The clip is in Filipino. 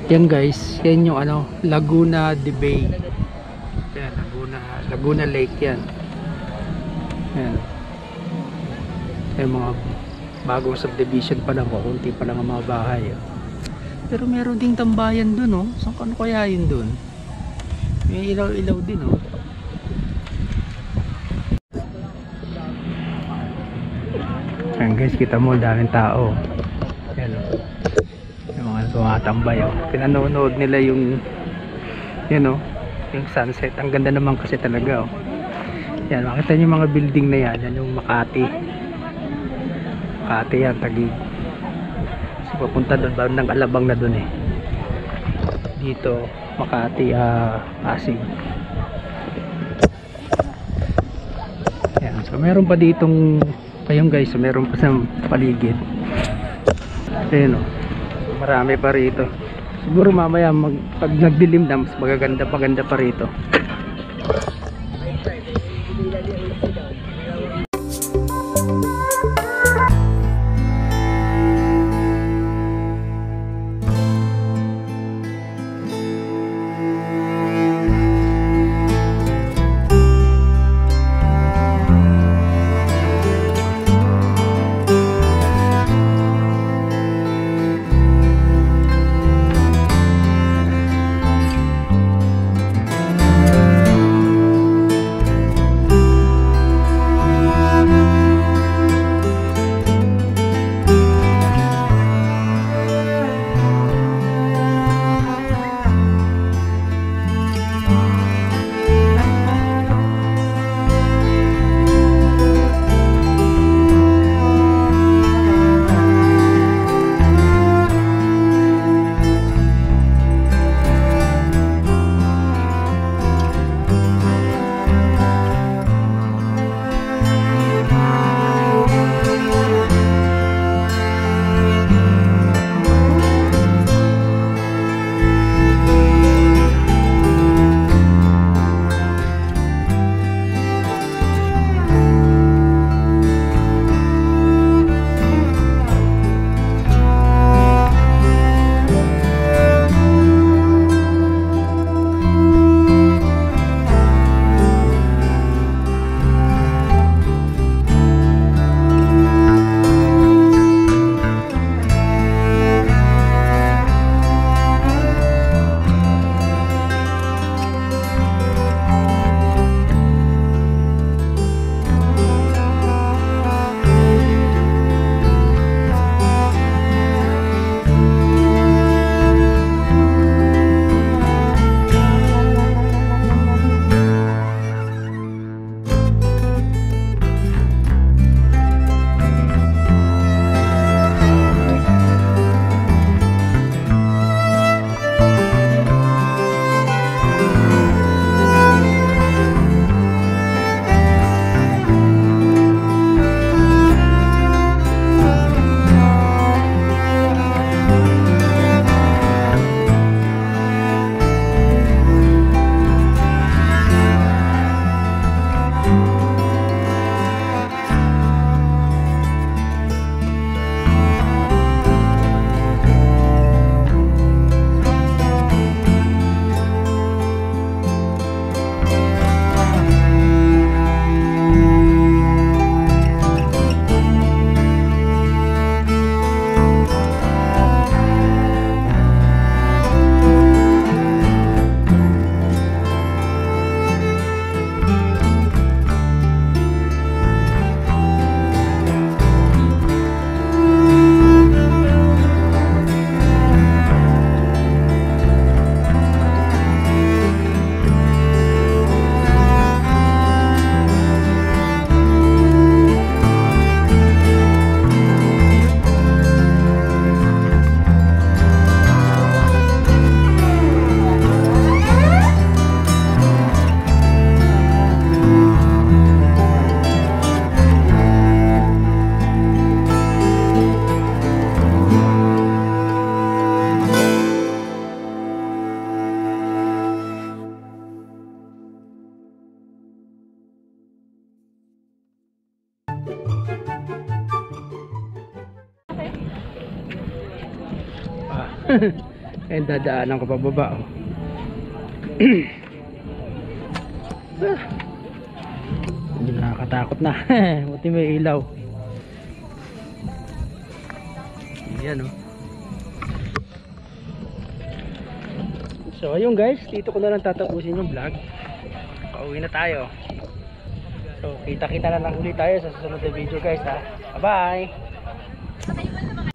Yan guys, yan yung ano, Laguna de Bay. Yan, Laguna Lake yan. Yan. Yung mga bagong subdivision pa lang, kunti pa lang ang mga bahay. Pero meron ding tambayan dun, oh. Saan ano kaya yun dun? May ilaw-ilaw din, oh. Ayan guys, kita mo daming tao. Ayan, oh. Yung mga tumatambay, oh. Pinanonood nila yung yun, oh, yung sunset. Ang ganda naman kasi talaga, oh. Yan, makita nyo yung mga building na yan. Yan yung Makati yan, Taguig. So papunta doon, bago ng Alabang na doon, eh. Dito Makati, Pasig. Yan, so meron pa ditong ayun guys, so meron pa sa paligid. Ayun, oh, marami pa rito. Siguro mamaya pag nagdilim na, mas magaganda pa rito. Ayun, dadaanan ko pababa. Oh. Hindi nakakatakot na. Buti may ilaw. Ayan oh. So ayun guys, dito ko na lang tatapusin yung vlog. Pauwi na tayo. So kita-kita na lang ulit tayo sa susunod na video guys ha. Bye bye.